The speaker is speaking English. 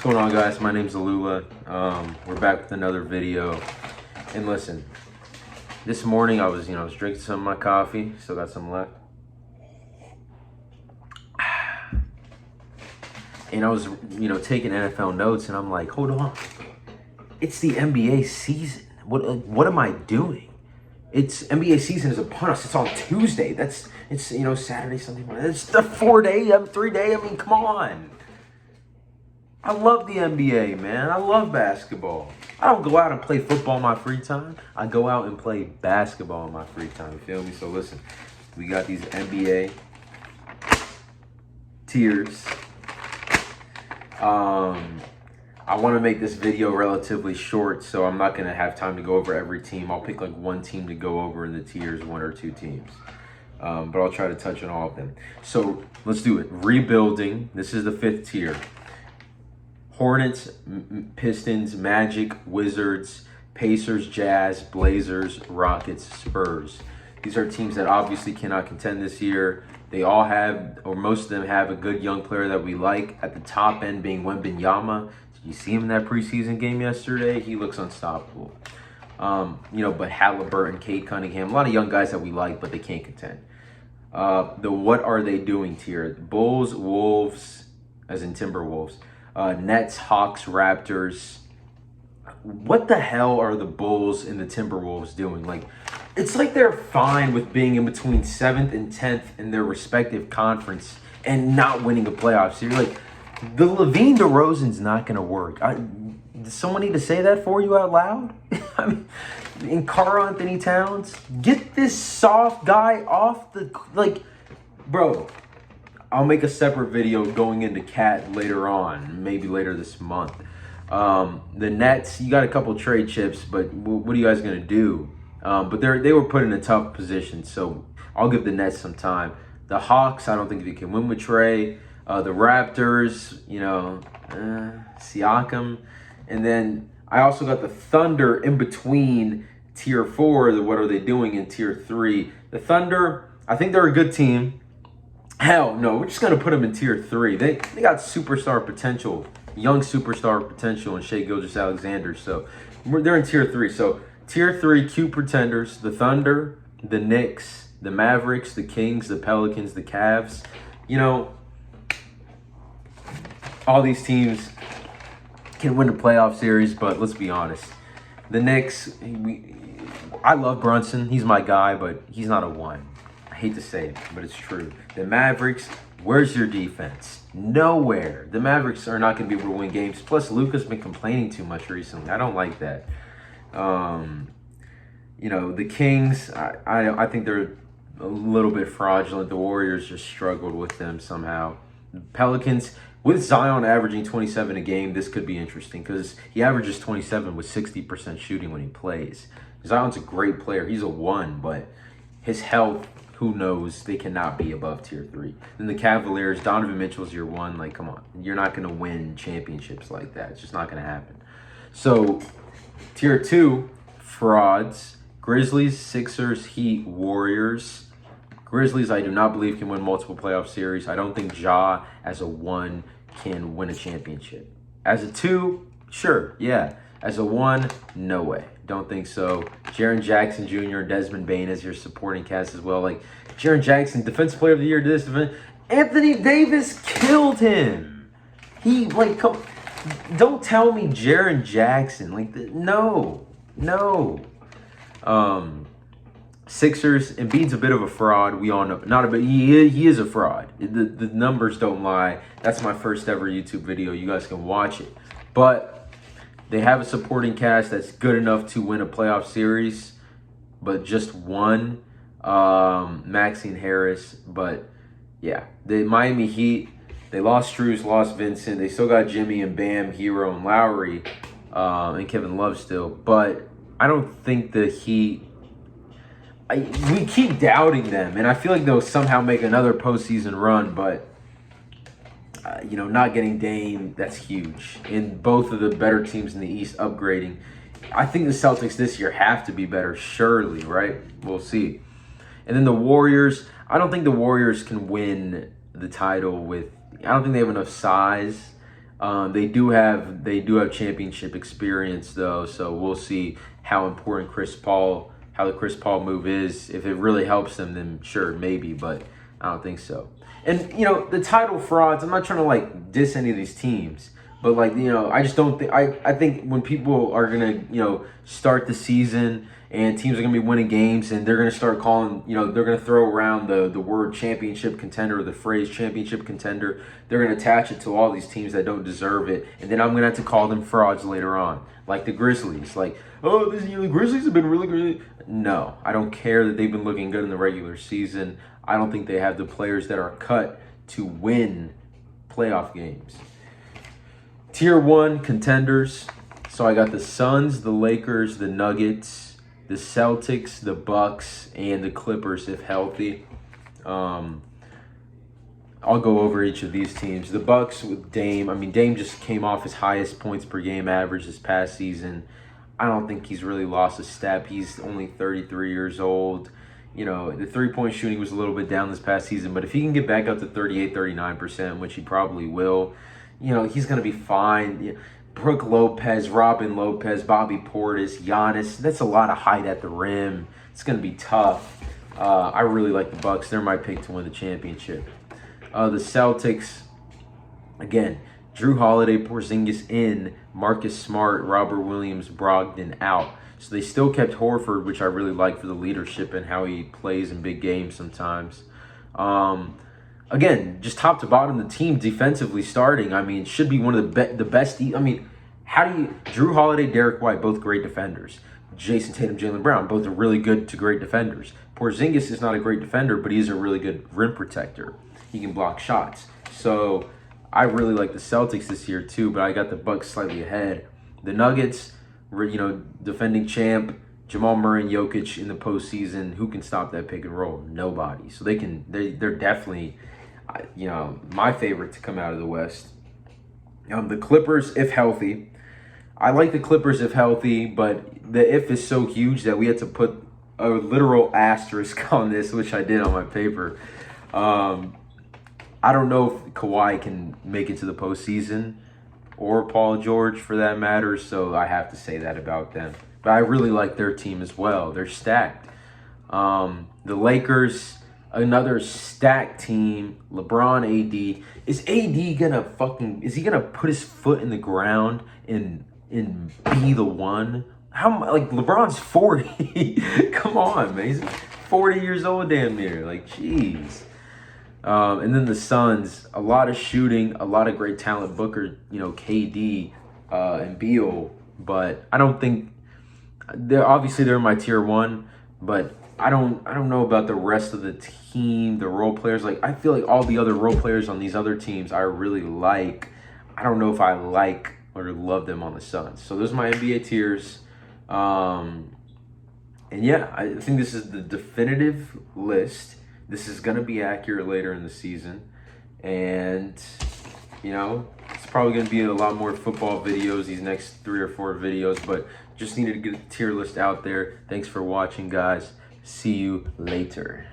going on, guys? My name's Alula. We're back with another video. And listen, this morning I was drinking some of my coffee. Still got some left. And I was, taking NFL notes, and I'm like, hold on. It's the NBA season. What am I doing? It's NBA season is upon us. It's on Tuesday. It's Saturday, Sunday, Monday. It's the 3-day. I mean, come on. I love the NBA, man. I love basketball. I don't go out and play football in my free time. I go out and play basketball in my free time. You feel me? So listen, we got these NBA tiers. I want to make this video relatively short, so I'm not going to have time to go over every team. I'll pick like one team to go over in the tiers, one or two teams. But I'll try to touch on all of them. So let's do it. Rebuilding. This is the 5th tier. Hornets, Pistons, Magic, Wizards, Pacers, Jazz, Blazers, Rockets, Spurs. These are teams that obviously cannot contend this year. They all have, or most of them have, a good young player that we like. At the top end being Wembanyama. Did you see him in that preseason game yesterday? He looks unstoppable. But Halliburton, Cade Cunningham, a lot of young guys that we like, but they can't contend. The what are they doing tier? Bulls, Wolves, as in Timberwolves. Nets, Hawks, Raptors. What the hell are the Bulls and the Timberwolves doing? Like, it's like they're fine with being in between 7th and 10th in their respective conference and not winning a playoff series. Like, the Levine DeRozan's not going to work. Does someone need to say that for you out loud? I mean, and Karl Anthony Towns, get this soft guy off the, bro. I'll make a separate video going into Cat later on, maybe later this month. The Nets, you got a couple trade chips, but what are you guys going to do? But they were put in a tough position, so I'll give the Nets some time. The Hawks, I don't think they can win with Trey. The Raptors, Siakam. And then I also got the Thunder in between tier 4, the what are they doing, in tier 3. The Thunder, I think they're a good team. Hell no, we're just going to put them in tier 3. They got superstar potential, young superstar potential in Shai Gilgeous-Alexander. So they're in tier 3. So tier 3, cute pretenders, the Thunder, the Knicks, the Mavericks, the Kings, the Pelicans, the Cavs. All these teams can win a playoff series, but let's be honest. The Knicks, I love Brunson. He's my guy, but he's not a 1. I hate to say it, but it's true. The Mavericks, where's your defense? Nowhere. The Mavericks are not going to be able to win games. Plus, Luka's been complaining too much recently. I don't like that. The Kings, I think they're a little bit fraudulent. The Warriors just struggled with them somehow. The Pelicans, with Zion averaging 27 a game, this could be interesting because he averages 27 with 60% shooting when he plays. Zion's a great player. He's a 1, but his health, who knows? They cannot be above tier 3. Then the Cavaliers, Donovan Mitchell's your 1. Like, come on. You're not going to win championships like that. It's just not going to happen. So, tier 2, frauds. Grizzlies, Sixers, Heat, Warriors. Grizzlies, I do not believe can win multiple playoff series. I don't think Ja, as a 1, can win a championship. As a 2, sure, yeah. As a 1, no way. Don't think so. Jaren Jackson Jr., Desmond Bane as your supporting cast as well. Like, Jaren Jackson, Defensive Player of the Year, Anthony Davis killed him. Don't tell me Jaren Jackson. No. Sixers, Embiid's a bit of a fraud. We all know. Not a bit. He is a fraud. The numbers don't lie. That's my first ever YouTube video. You guys can watch it. But they have a supporting cast that's good enough to win a playoff series, but just one. Maxine Harris. But yeah, the Miami Heat, they lost Strus, lost Vincent. They still got Jimmy and Bam, Hero and Lowry, and Kevin Love still. But I don't think the Heat. We keep doubting them, and I feel like they'll somehow make another postseason run, but not getting Dame, that's huge. And both of the better teams in the East upgrading. I think the Celtics this year have to be better, surely, right? We'll see. And then the Warriors, I don't think the Warriors can win the title with, I don't think they have enough size. They do have championship experience though, so we'll see how important how the Chris Paul move is. If it really helps them, then sure, maybe, but I don't think so. And the title frauds. I'm not trying to like diss any of these teams, but like I just don't think I think when people are gonna start the season and teams are gonna be winning games and they're gonna start calling they're gonna throw around the word championship contender or the phrase championship contender. They're gonna attach it to all these teams that don't deserve it, and then I'm gonna have to call them frauds later on, like the Grizzlies. Like, oh, the Grizzlies have been really good. No, I don't care that they've been looking good in the regular season. I don't think they have the players that are cut to win playoff games. Tier 1 contenders. So I got the Suns, the Lakers, the Nuggets, the Celtics, the Bucks, and the Clippers if healthy. I'll go over each of these teams. The Bucks with Dame. I mean, Dame just came off his highest points per game average this past season. I don't think he's really lost a step. He's only 33 years old. The three-point shooting was a little bit down this past season, but if he can get back up to 38, 39%, which he probably will, he's going to be fine. Brook Lopez, Robin Lopez, Bobby Portis, Giannis, that's a lot of height at the rim. It's going to be tough. I really like the Bucks. They're my pick to win the championship. The Celtics, again, Drew Holiday, Porzingis in, Marcus Smart, Robert Williams, Brogdon out. So they still kept Horford, which I really like for the leadership and how he plays in big games sometimes. Again, just top to bottom, the team defensively starting, I mean, should be one of the best. I mean, Drew Holiday, Derek White, both great defenders. Jason Tatum, Jaylen Brown, both are really good to great defenders. Porzingis is not a great defender, but he's a really good rim protector. He can block shots. So I really like the Celtics this year too, but I got the Bucks slightly ahead. The Nuggets, defending champ, Jamal Murray and Jokic in the postseason. Who can stop that pick and roll? Nobody. So they're definitely, my favorite to come out of the West. The Clippers, if healthy. I like the Clippers if healthy, but the if is so huge that we had to put a literal asterisk on this, which I did on my paper. I don't know if Kawhi can make it to the postseason, or Paul George for that matter, so I have to say that about them. But I really like their team as well. They're stacked. The Lakers, another stacked team. LeBron, AD. Is AD is he gonna put his foot in the ground and be the one? LeBron's 40. Come on, man. He's 40 years old damn near. Like, jeez. And then the Suns, a lot of shooting, a lot of great talent. Booker, KD, and Beal. But I don't think they're my tier 1, but I don't know about the rest of the team, the role players. Like, I feel like all the other role players on these other teams I really like. I don't know if I like or love them on the Suns. So those are my NBA tiers. And yeah, I think this is the definitive list. This is going to be accurate later in the season. And, it's probably going to be a lot more football videos, these next 3 or 4 videos. But just needed to get the tier list out there. Thanks for watching, guys. See you later.